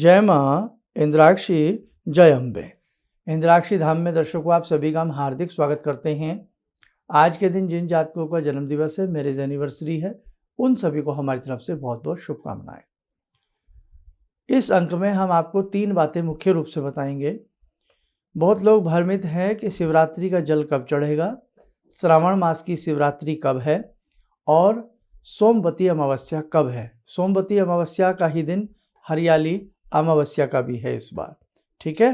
जय माँ इंद्राक्षी, जय अम्बे। इंद्राक्षी धाम में दर्शकों आप सभी का हम हार्दिक स्वागत करते हैं। आज के दिन जिन जातकों का जन्म दिवस है, मैरिज एनिवर्सरी है, उन सभी को हमारी तरफ से बहुत बहुत शुभकामनाएं। इस अंक में हम आपको 3 बातें मुख्य रूप से बताएंगे। बहुत लोग भ्रमित हैं कि शिवरात्रि का जल कब चढ़ेगा, श्रावण मास की शिवरात्रि कब है और सोमवती अमावस्या कब है। सोमवती अमावस्या का ही दिन हरियाली अमावस्या का भी है इस बार, ठीक है।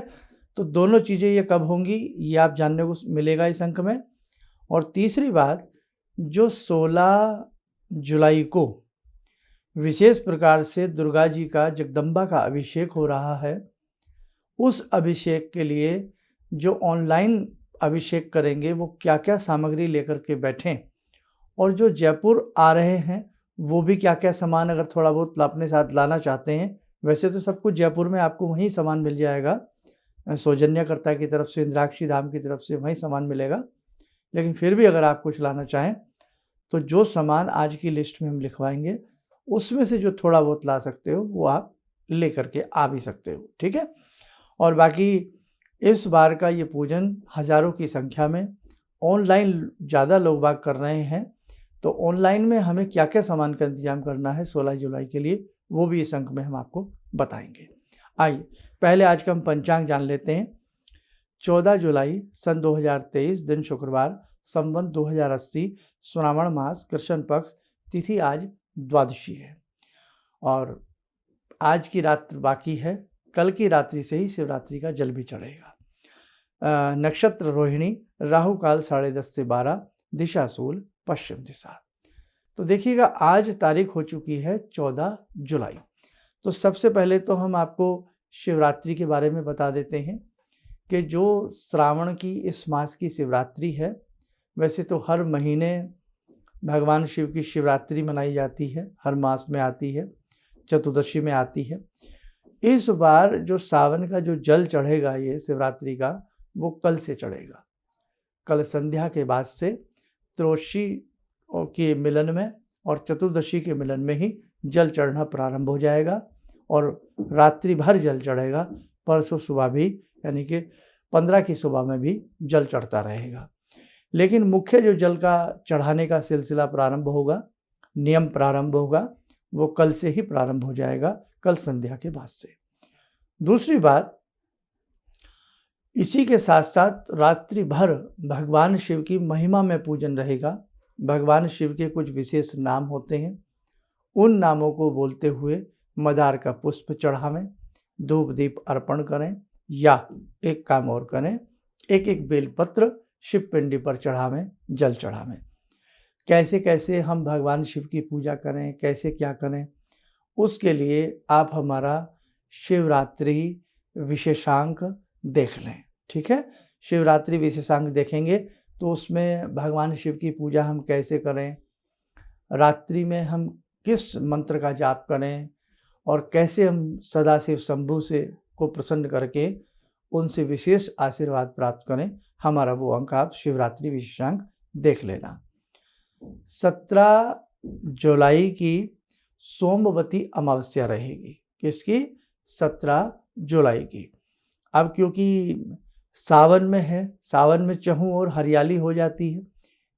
तो दोनों चीज़ें ये कब होंगी ये आप जानने को मिलेगा इस अंक में। और तीसरी बात, जो 16 जुलाई को विशेष प्रकार से दुर्गा जी का, जगदम्बा का अभिषेक हो रहा है, उस अभिषेक के लिए जो ऑनलाइन अभिषेक करेंगे वो क्या क्या सामग्री लेकर के बैठें, और जो जयपुर आ रहे हैं वो भी क्या क्या सामान अगर थोड़ा बहुत अपने साथ लाना चाहते हैं। वैसे तो सब कुछ जयपुर में आपको वहीं सामान मिल जाएगा, सौजन्यकर्ता की तरफ से, इंद्राक्षी धाम की तरफ से वहीं सामान मिलेगा। लेकिन फिर भी अगर आप कुछ लाना चाहें तो जो सामान आज की लिस्ट में हम लिखवाएंगे उसमें से जो थोड़ा बहुत ला सकते हो वो आप ले करके आ भी सकते हो, ठीक है। और बाकी इस बार का ये पूजन हज़ारों की संख्या में ऑनलाइन ज़्यादा लोग बाग कर रहे हैं। तो ऑनलाइन में हमें क्या क्या सामान का इंतजाम करना है 16 जुलाई के लिए, वो भी इस अंक में हम आपको बताएंगे। आइए पहले आज का हम पंचांग जान लेते हैं। 14 जुलाई सन 2023, दिन शुक्रवार, संवत 2080, श्रावण मास, कृष्ण पक्ष, तिथि आज द्वादशी है और आज की रात बाकी है। कल की रात्रि से ही शिवरात्रि का जल भी चढ़ेगा। नक्षत्र रोहिणी, राहु काल 10:30 से 12, दिशा सूल पश्चिम दिशा। तो देखिएगा आज तारीख हो चुकी है 14 जुलाई। तो सबसे पहले तो हम आपको शिवरात्रि के बारे में बता देते हैं कि जो श्रावण की इस मास की शिवरात्रि है, वैसे तो हर महीने भगवान शिव की शिवरात्रि मनाई जाती है, हर मास में आती है, चतुर्दशी में आती है। इस बार जो सावन का जो जल चढ़ेगा ये शिवरात्रि का, वो कल से चढ़ेगा। कल संध्या के बाद से त्रयोदशी के मिलन में और चतुर्दशी के मिलन में ही जल चढ़ना प्रारंभ हो जाएगा और रात्रि भर जल चढ़ेगा। परसों सुबह भी, यानी कि 15 की सुबह में भी जल चढ़ता रहेगा। लेकिन मुख्य जो जल का चढ़ाने का सिलसिला प्रारंभ होगा, नियम प्रारंभ होगा, वो कल से ही प्रारंभ हो जाएगा, कल संध्या के बाद से। दूसरी बात, इसी के साथ साथ रात्रि भर भगवान शिव की महिमा में पूजन रहेगा। भगवान शिव के कुछ विशेष नाम होते हैं, उन नामों को बोलते हुए मदार का पुष्प चढ़ावें, धूप दीप अर्पण करें, या एक काम और करें, एक एक बेलपत्र शिव पिंडी पर चढ़ावें, जल चढ़ावें। कैसे कैसे हम भगवान शिव की पूजा करें, कैसे क्या करें, उसके लिए आप हमारा शिवरात्रि विशेषांक देख लें, ठीक है। शिवरात्रि विशेषांक देखेंगे तो उसमें भगवान शिव की पूजा हम कैसे करें, रात्रि में हम किस मंत्र का जाप करें और कैसे हम सदाशिव शंभु से को प्रसन्न करके उनसे विशेष आशीर्वाद प्राप्त करें, हमारा वो अंक आप शिवरात्रि विशेषांक देख लेना। 17 जुलाई की सोमवती अमावस्या रहेगी। किसकी? 17 जुलाई की। अब क्योंकि सावन में है, सावन में चहु और हरियाली हो जाती है,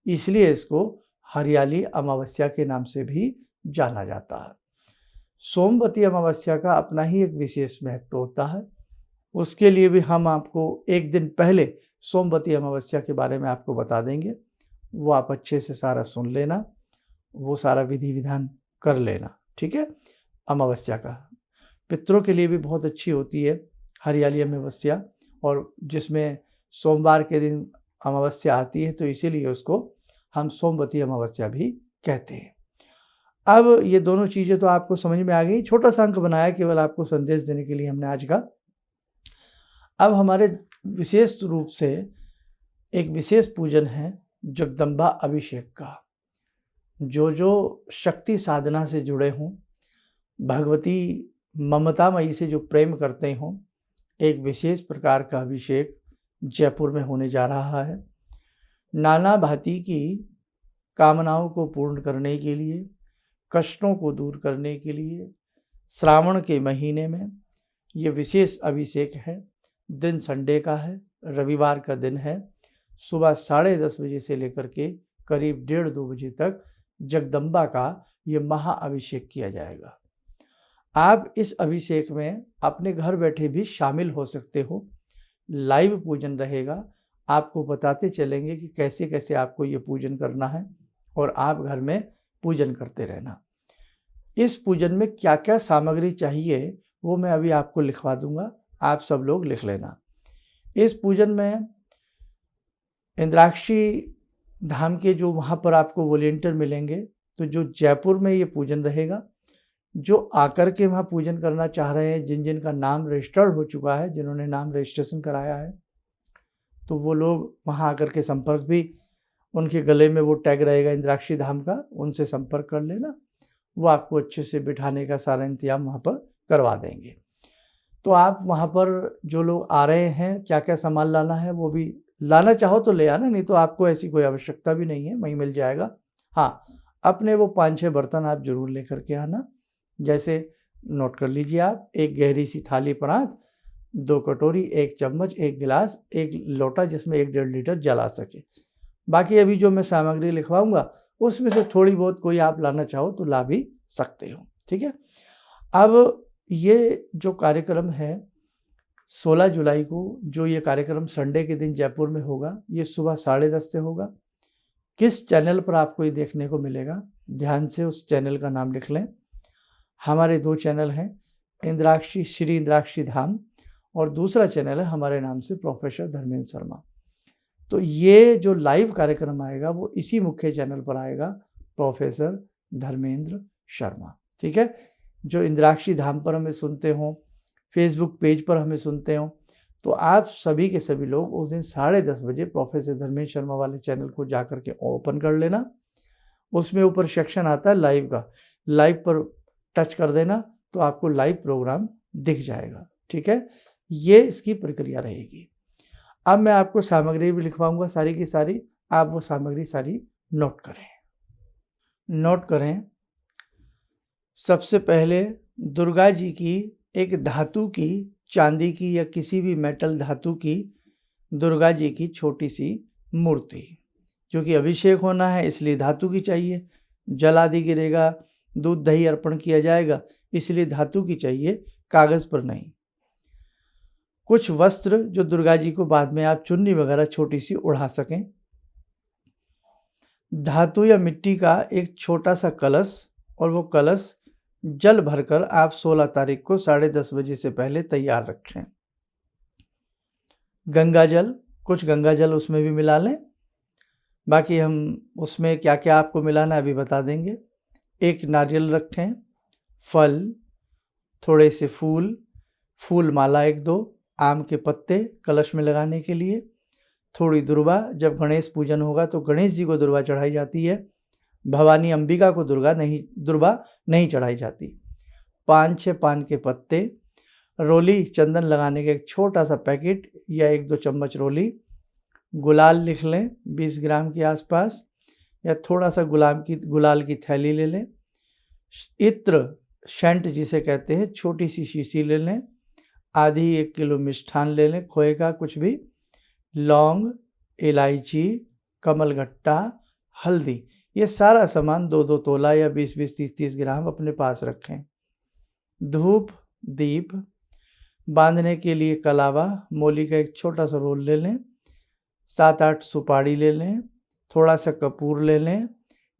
इसलिए इसको हरियाली अमावस्या के नाम से भी जाना जाता है। सोमवती अमावस्या का अपना ही एक विशेष महत्व होता है। उसके लिए भी हम आपको एक दिन पहले सोमवती अमावस्या के बारे में आपको बता देंगे, वो आप अच्छे से सारा सुन लेना, वो सारा विधि विधान कर लेना, ठीक है। अमावस्या का पितरों के लिए भी बहुत अच्छी होती है हरियाली अमावस्या, और जिसमें सोमवार के दिन अमावस्या आती है, तो इसीलिए उसको हम सोमवती अमावस्या भी कहते हैं। अब ये दोनों चीज़ें तो आपको समझ में आ गई। छोटा सा अंक बनाया केवल आपको संदेश देने के लिए हमने आज का। अब हमारे विशेष रूप से एक विशेष पूजन है जगदम्बा अभिषेक का। जो शक्ति साधना से जुड़े हों, भगवती ममतामयी से जो प्रेम करते हों, एक विशेष प्रकार का अभिषेक जयपुर में होने जा रहा है। नाना भांति की कामनाओं को पूर्ण करने के लिए, कष्टों को दूर करने के लिए, श्रावण के महीने में ये विशेष अभिषेक है। दिन संडे का है, रविवार का दिन है। सुबह 10:30 बजे से लेकर के करीब 1:30-2 बजे तक जगदम्बा का ये महाअभिषेक किया जाएगा। आप इस अभिषेक में अपने घर बैठे भी शामिल हो सकते हो। लाइव पूजन रहेगा, आपको बताते चलेंगे कि कैसे कैसे आपको ये पूजन करना है और आप घर में पूजन करते रहना। इस पूजन में क्या क्या सामग्री चाहिए वो मैं अभी आपको लिखवा दूंगा, आप सब लोग लिख लेना। इस पूजन में इंद्राक्षी धाम के जो वहाँ पर आपको वॉलेंटियर मिलेंगे, तो जो जयपुर में ये पूजन रहेगा, जो आकर के वहाँ पूजन करना चाह रहे हैं, जिन जिन का नाम रजिस्टर्ड हो चुका है, जिन्होंने नाम रजिस्ट्रेशन कराया है, तो वो लोग वहाँ आकर के संपर्क भी, उनके गले में वो टैग रहेगा इंद्राक्षी धाम का, उनसे संपर्क कर लेना। वो आपको अच्छे से बिठाने का सारा इंतजाम वहाँ पर करवा देंगे। तो आप वहाँ पर जो लोग आ रहे हैं, क्या क्या सामान लाना है वो भी लाना चाहो तो ले आना, नहीं तो आपको ऐसी कोई आवश्यकता भी नहीं है, वहीं मिल जाएगा। हाँ, अपने वो 5-6 बर्तन आप जरूर लेकर के आना। जैसे नोट कर लीजिए आप, एक गहरी सी थाली परात, 2 कटोरी, 1 चम्मच, 1 गिलास, 1 लोटा जिसमें 1-1.5 लीटर जल आ सके। बाकी अभी जो मैं सामग्री लिखवाऊंगा उसमें से थोड़ी बहुत कोई आप लाना चाहो तो ला भी सकते हो। ठीक है। अब ये जो कार्यक्रम है 16 जुलाई को, जो ये कार्यक्रम संडे के दिन जयपुर में होगा, ये सुबह 10:30 से होगा। किस चैनल पर आपको ये देखने को मिलेगा, ध्यान से उस चैनल का नाम लिख लें। हमारे 2 चैनल हैं, इंद्राक्षी, श्री इंद्राक्षी धाम, और दूसरा चैनल है हमारे नाम से प्रोफेसर धर्मेंद्र शर्मा। तो ये जो लाइव कार्यक्रम आएगा वो इसी मुख्य चैनल पर आएगा, प्रोफेसर धर्मेंद्र शर्मा। ठीक है। जो इंद्राक्षी धाम पर हमें सुनते हो, फेसबुक पेज पर हमें सुनते हो, तो आप सभी के सभी लोग उस दिन 10:30 बजे प्रोफेसर धर्मेंद्र शर्मा वाले चैनल को जा कर के ओपन कर लेना। उसमें ऊपर सेक्शन आता है लाइव का, लाइव पर टच कर देना तो आपको लाइव प्रोग्राम दिख जाएगा। ठीक है। ये इसकी प्रक्रिया रहेगी। अब मैं आपको सामग्री भी लिखवाऊंगा सारी की सारी, आप वो सामग्री सारी नोट करें। सबसे पहले दुर्गा जी की एक धातु की, चांदी की या किसी भी मेटल धातु की दुर्गा जी की छोटी सी मूर्ति, क्योंकि अभिषेक होना है इसलिए धातु की चाहिए, जल आदि गिरेगा, दूध दही अर्पण किया जाएगा, इसलिए धातु की चाहिए, कागज पर नहीं। कुछ वस्त्र जो दुर्गा जी को बाद में आप चुन्नी वगैरह छोटी सी उड़ा सकें। धातु या मिट्टी का एक छोटा सा कलश, और वो कलश जल भरकर आप 16 तारीख को 10:30 बजे से पहले तैयार रखें। गंगा जल, कुछ गंगा जल उसमें भी मिला लें, बाकी हम उसमें क्या क्या आपको मिलाना है अभी बता देंगे। एक नारियल रखें, फल, थोड़े से फूल माला 1-2, आम के पत्ते कलश में लगाने के लिए, थोड़ी दुर्वा, जब गणेश पूजन होगा तो गणेश जी को दुर्वा चढ़ाई जाती है, भवानी अंबिका को दुर्वा नहीं चढ़ाई जाती। 5-6 पान के पत्ते, रोली चंदन लगाने के एक छोटा सा पैकेट या 1-2 चम्मच रोली, गुलाल लिख लें 20 ग्राम के आसपास, या थोड़ा सा गुलाल की थैली ले लें। इत्र, शेंट जिसे कहते हैं, छोटी सी शीशी ले लें। आधी 1 किलो मिष्ठान ले लें, खोए का कुछ भी, लौंग, इलायची, कमलगट्टा, हल्दी, ये सारा सामान 2-2 तोला या 20-20, 30-30 ग्राम अपने पास रखें। धूप, दीप, बांधने के लिए कलावा, मोली का एक छोटा सा रोल ले लें, 7-8 सुपारी ले लें, थोड़ा सा कपूर ले लें,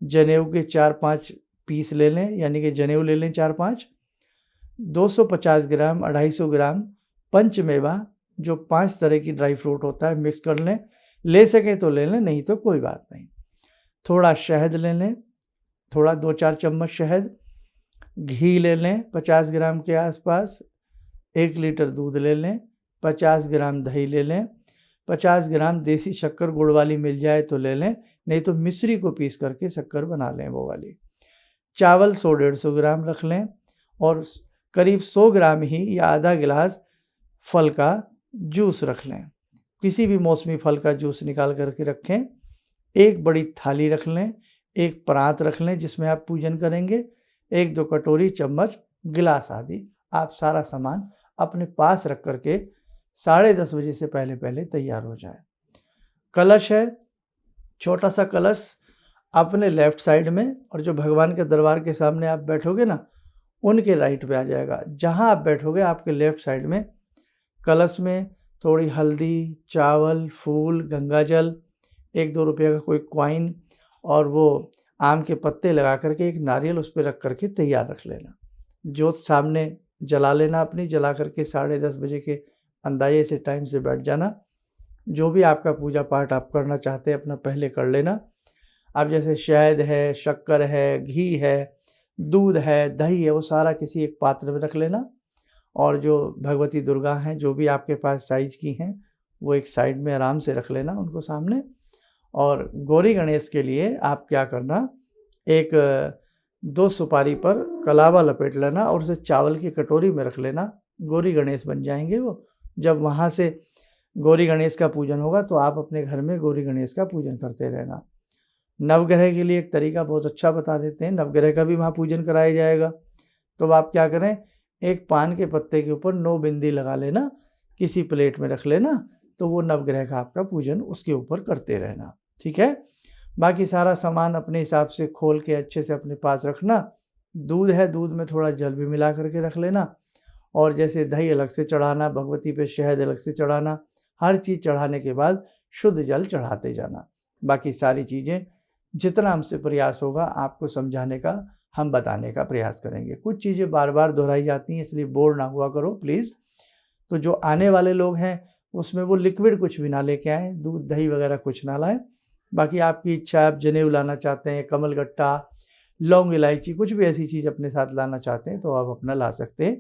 जनेऊ के 4-5 पीस ले लें, यानी कि जनेऊ ले लें 4-5, 250 ग्राम, 250 ग्राम पंचमेवा, जो 5 तरह की ड्राई फ्रूट होता है, मिक्स कर लें, ले सकें तो ले लें, नहीं तो कोई बात नहीं। थोड़ा शहद ले लें, थोड़ा 2-4 चम्मच शहद, घी ले लें 50 ग्राम के आसपास, 1 लीटर दूध ले लें, 50 ग्राम दही ले लें, 50 ग्राम देसी शक्कर गुड़ वाली मिल जाए तो ले लें, नहीं तो मिश्री को पीस करके शक्कर बना लें वो वाली। चावल 100-150 ग्राम रख लें, और करीब 100 ग्राम ही या आधा गिलास फल का जूस रख लें। किसी भी मौसमी फल का जूस निकाल करके रखें। एक बड़ी थाली रख लें, एक परात रख लें जिसमें आप पूजन करेंगे, 1-2 कटोरी, चम्मच, गिलास आदि, आप सारा सामान अपने पास रख करके 10:30 बजे से पहले पहले तैयार हो जाए। कलश है, छोटा सा कलश अपने लेफ्ट साइड में, और जो भगवान के दरबार के सामने आप बैठोगे ना, उनके राइट पे आ जाएगा। जहाँ आप बैठोगे आपके लेफ्ट साइड में कलश में थोड़ी हल्दी, चावल, फूल, गंगा जल, 1-2 रुपये का कोई कॉइन और वो आम के पत्ते लगा करके एक नारियल उस पर रख करके तैयार रख लेना। जोत सामने जला लेना अपनी, जला करके 10:30 बजे के अंदाजे से टाइम से बैठ जाना। जो भी आपका पूजा पाठ आप करना चाहते हैं अपना पहले कर लेना। अब जैसे शहद है, शक्कर है, घी है, दूध है, दही है, वो सारा किसी एक पात्र में रख लेना। और जो भगवती दुर्गा हैं, जो भी आपके पास साइज की हैं, वो एक साइड में आराम से रख लेना उनको सामने। और गौरी गणेश के लिए आप क्या करना, एक 2 सुपारी पर कलावा लपेट लेना और उसे चावल की कटोरी में रख लेना। गौरी गणेश बन जाएंगे वो। जब वहाँ से गौरी गणेश का पूजन होगा तो आप अपने घर में गौरी गणेश का पूजन करते रहना। नवग्रह के लिए एक तरीका बहुत अच्छा बता देते हैं, नवग्रह का भी वहाँ पूजन कराया जाएगा। तो आप क्या करें, एक पान के पत्ते के ऊपर 9 बिंदी लगा लेना, किसी प्लेट में रख लेना, तो वो नवग्रह का आपका पूजन उसके ऊपर करते रहना। ठीक है। बाकी सारा सामान अपने हिसाब से खोल के अच्छे से अपने पास रखना। दूध है, दूध में थोड़ा जल भी मिला करके रख लेना। और जैसे दही अलग से चढ़ाना, भगवती पे शहद अलग से चढ़ाना, हर चीज़ चढ़ाने के बाद शुद्ध जल चढ़ाते जाना। बाकी सारी चीज़ें जितना हमसे प्रयास होगा आपको समझाने का, हम बताने का प्रयास करेंगे। कुछ चीज़ें बार बार दोहराई जाती हैं, इसलिए बोर ना हुआ करो प्लीज़। तो जो आने वाले लोग हैं उसमें वो लिक्विड कुछ भी ना लेके आएँ, दूध दही वगैरह कुछ ना लाएँ। बाकी आपकी इच्छा, आप जनेऊ लाना चाहते हैं, कमलगट्टा, लौंग इलायची, कुछ भी ऐसी चीज़ अपने साथ लाना चाहते हैं तो आप अपना ला सकते हैं।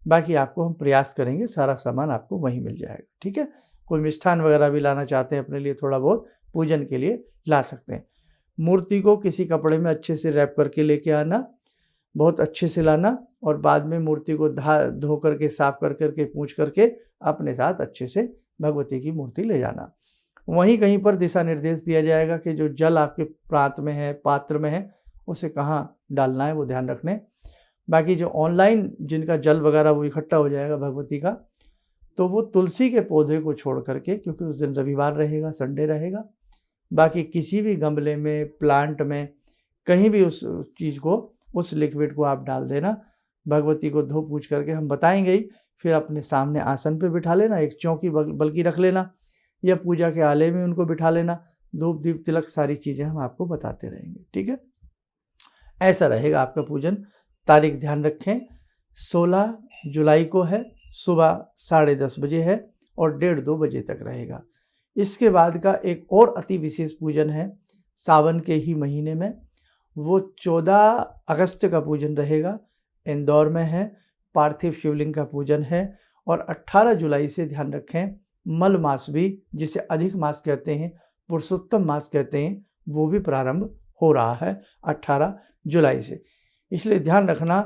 बाकी आपको हम प्रयास करेंगे, सारा सामान आपको वहीं मिल जाएगा। ठीक है। कोई मिष्ठान वगैरह भी लाना चाहते हैं अपने लिए थोड़ा बहुत पूजन के लिए ला सकते हैं। मूर्ति को किसी कपड़े में अच्छे से रैप करके लेके आना, बहुत अच्छे से लाना, और बाद में मूर्ति को धो करके साफ कर करके पूछ करके अपने साथ अच्छे से भगवती की मूर्ति ले जाना। वहीं कहीं पर दिशा निर्देश दिया जाएगा कि जो जल आपके प्रांत में है, पात्र में है, उसे कहाँ डालना है वो ध्यान रखने। बाकी जो ऑनलाइन जिनका जल वगैरह वो इकट्ठा हो जाएगा भगवती का, तो वो तुलसी के पौधे को छोड़ करके, क्योंकि उस दिन रविवार रहेगा, संडे रहेगा, बाकी किसी भी गमले में, प्लांट में, कहीं भी उस चीज़ को, उस लिक्विड को आप डाल देना। भगवती को धो पूछ करके हम बताएंगे ही, फिर अपने सामने आसन पे बिठा लेना, एक चौकी बल्कि रख लेना, या पूजा के आले में उनको बिठा लेना। धूप दीप तिलक सारी चीज़ें हम आपको बताते रहेंगे। ठीक है। ऐसा रहेगा आपका पूजन। तारीख ध्यान रखें, 16 जुलाई को है, सुबह 10:30 बजे है और 1:30-2 बजे तक रहेगा। इसके बाद का एक और अति विशेष पूजन है सावन के ही महीने में, वो 14 अगस्त का पूजन रहेगा, इंदौर में है। पार्थिव शिवलिंग का पूजन है। और 18 जुलाई से ध्यान रखें, मल मास भी, जिसे अधिक मास कहते हैं, पुरुषोत्तम मास कहते हैं, वो भी प्रारंभ हो रहा है 18 जुलाई से। इसलिए ध्यान रखना,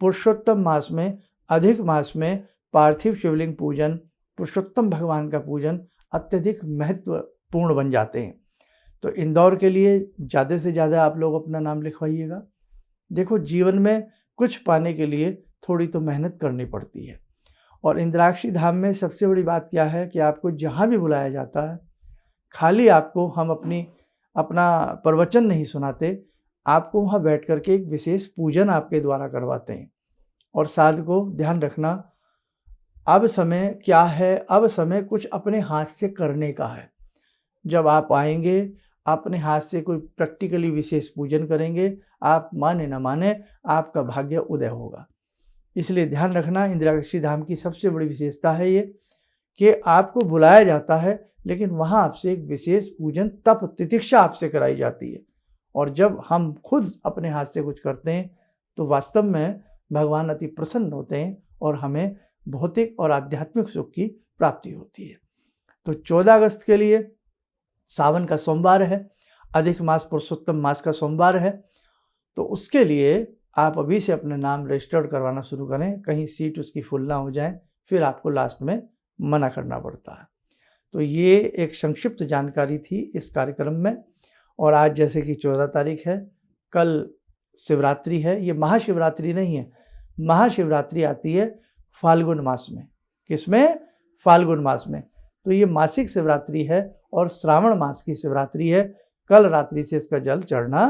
पुरुषोत्तम मास में, अधिक मास में पार्थिव शिवलिंग पूजन, पुरुषोत्तम भगवान का पूजन अत्यधिक महत्वपूर्ण बन जाते हैं। तो इंदौर के लिए ज़्यादा से ज़्यादा आप लोग अपना नाम लिखवाइएगा। देखो, जीवन में कुछ पाने के लिए थोड़ी तो मेहनत करनी पड़ती है। और इंद्राक्षी धाम में सबसे बड़ी बात क्या है कि आपको जहाँ भी बुलाया जाता है, खाली आपको हम अपना प्रवचन नहीं सुनाते, आपको वहाँ बैठ करके एक विशेष पूजन आपके द्वारा करवाते हैं। और साधको ध्यान रखना, अब समय क्या है, अब समय कुछ अपने हाथ से करने का है। जब आप आएंगे, अपने हाथ से कोई प्रैक्टिकली विशेष पूजन करेंगे, आप माने न माने, आपका भाग्य उदय होगा। इसलिए ध्यान रखना, इंद्राक्षी धाम की सबसे बड़ी विशेषता है ये कि आपको बुलाया जाता है, लेकिन वहाँ आपसे एक विशेष पूजन, तप, तितिक्षा आपसे कराई जाती है। और जब हम खुद अपने हाथ से कुछ करते हैं तो वास्तव में भगवान अति प्रसन्न होते हैं और हमें भौतिक और आध्यात्मिक सुख की प्राप्ति होती है। तो 14 अगस्त के लिए सावन का सोमवार है, अधिक मास पुरुषोत्तम मास का सोमवार है। तो उसके लिए आप अभी से अपने नाम रजिस्टर्ड करवाना शुरू करें, कहीं सीट उसकी फुल ना हो जाए, फिर आपको लास्ट में मना करना पड़ता है। तो ये एक संक्षिप्त जानकारी थी इस कार्यक्रम में। और आज जैसे कि 14 तारीख है, कल शिवरात्रि है। ये महाशिवरात्रि नहीं है, महाशिवरात्रि आती है फाल्गुन मास में। किसमें? फाल्गुन मास में। तो ये मासिक शिवरात्रि है और श्रावण मास की शिवरात्रि है। कल रात्रि से इसका जल चढ़ना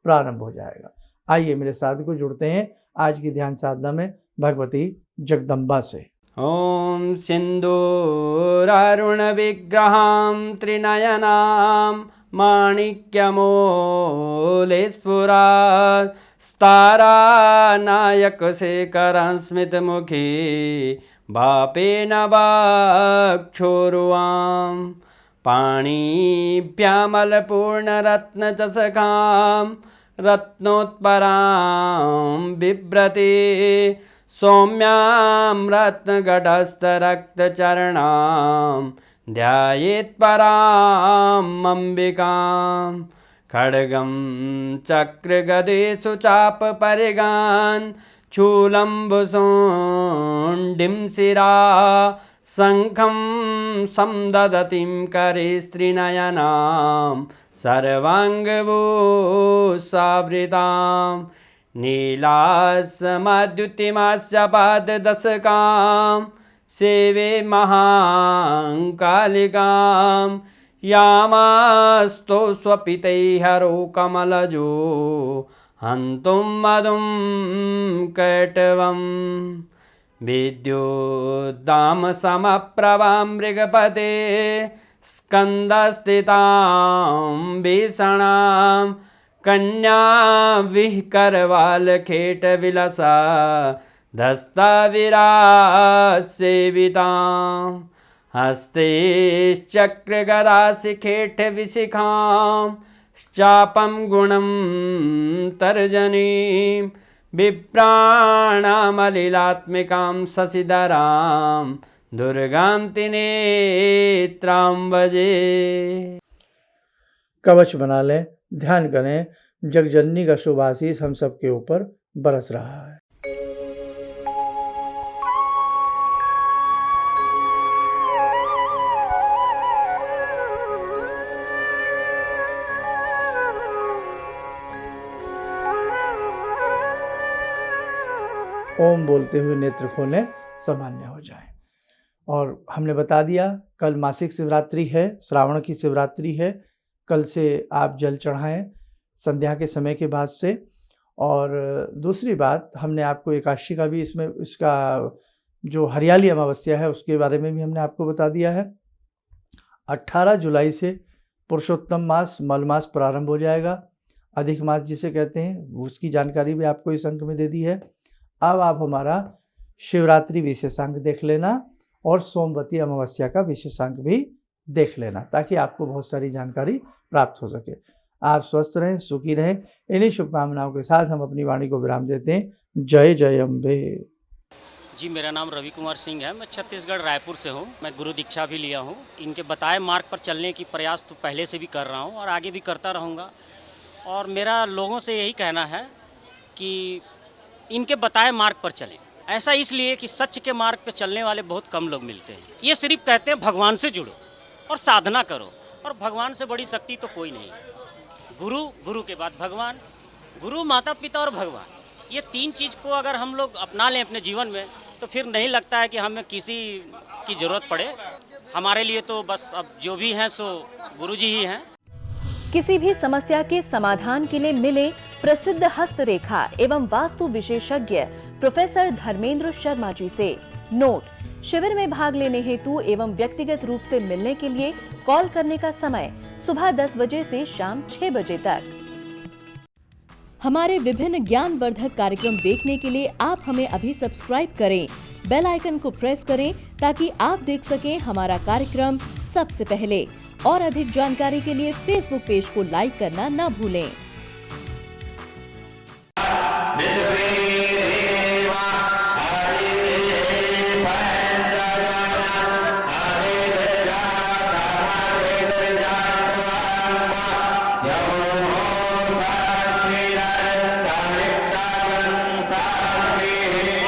प्रारंभ हो जाएगा। आइए मेरे साथ को जुड़ते हैं आज की ध्यान साधना में भगवती जगदम्बा से। ॐ सिन्दूरारुणविग्रहां त्रिनयनां माणिक्यमूलस्फुरात् स्तारानायकशेखरं स्मितमुखी भापेन वक्षोरुवां पाणिभ्यामलपूर्णरत्नचषकां रत्नोत्परां बिभ्रति सौम्यां रत्नगटस्थरक्तचरणां ध्यायेत् पराम् अम्बिकां खड्गं चक्रगदेषु चापपरिगान् शूलम्बुशोण्डिं शिरा शङ्खं समदधतीं करे स्त्रीनयनां सर्वाङ्गभूषावृतां नीलासमद्युतिमास्य पाददशकां सेवे महाकालिकां यामास्तो स्वपितैहरो कमलजो हन्तुं मधुं कैटवं विद्युद्दामसमप्रभां मृगपते स्कन्दस्थितां भीषणां कन्या विहकरवालखेटविलसा धस्ताविरासेवितां हस्तेश्चक्रगदाशिखेटविशिखां चापं गुणं तर्जनीं विप्राणामलिलात्मिकां शशिधरां दुर्गां त्रिनेत्रां भजे। कवच बना लें, ध्यान करें, जगजननी का शुभ आशीष हम सबके ऊपर बरस रहा है। ओम बोलते हुए नेत्र खोलें, सामान्य हो जाए। और हमने बता दिया कल मासिक शिवरात्रि है, श्रावण की शिवरात्रि है। कल से आप जल चढ़ाएं संध्या के समय के बाद से। और दूसरी बात, हमने आपको एकादशी का भी इसमें इसका जो हरियाली अमावस्या है उसके बारे में भी हमने आपको बता दिया है। 18 जुलाई से पुरुषोत्तम मास मल मास प्रारंभ हो जाएगा। अधिक मास जिसे कहते हैं उसकी जानकारी भी आपको इस अंक में दे दी है। अब आप हमारा शिवरात्रि विशेषांक देख लेना और सोमवती अमावस्या का विशेषांक भी देख लेना, ताकि आपको बहुत सारी जानकारी प्राप्त हो सके। आप स्वस्थ रहें, सुखी रहें। इन्हीं शुभकामनाओं के साथ हम अपनी वाणी को विराम देते हैं। जय जय अम्बे। जी, मेरा नाम रवि कुमार सिंह है। मैं छत्तीसगढ़ रायपुर से हूँ। मैं गुरु दीक्षा भी लिया हूँ। इनके बताए मार्ग पर चलने की प्रयास तो पहले से भी कर रहा हूँ और आगे भी करता रहूँगा। और मेरा लोगों से यही कहना है कि इनके बताए मार्ग पर चलें। ऐसा इसलिए कि सच के मार्ग पर चलने वाले बहुत कम लोग मिलते हैं। ये सिर्फ कहते हैं भगवान से जुड़ो और साधना करो, और भगवान से बड़ी शक्ति तो कोई नहीं। गुरु, गुरु के बाद भगवान, गुरु, माता पिता और भगवान, ये तीन चीज़ को अगर हम लोग अपना लें अपने जीवन में तो फिर नहीं लगता है कि हमें किसी की ज़रूरत पड़े। हमारे लिए तो बस अब जो भी हैं सो गुरु जी ही हैं। किसी भी समस्या के समाधान के लिए मिले प्रसिद्ध हस्तरेखा एवं वास्तु विशेषज्ञ प्रोफेसर धर्मेंद्र शर्मा जी से। नोट: शिविर में भाग लेने हेतु एवं व्यक्तिगत रूप से मिलने के लिए कॉल करने का समय सुबह 10 बजे से शाम 6 बजे तक। हमारे विभिन्न ज्ञानवर्धक कार्यक्रम देखने के लिए आप हमें अभी सब्सक्राइब करें, बेल आइकन को प्रेस करें ताकि आप देख सकें हमारा कार्यक्रम सबसे पहले। और अधिक जानकारी के लिए फेसबुक पेज को लाइक करना न भूलें।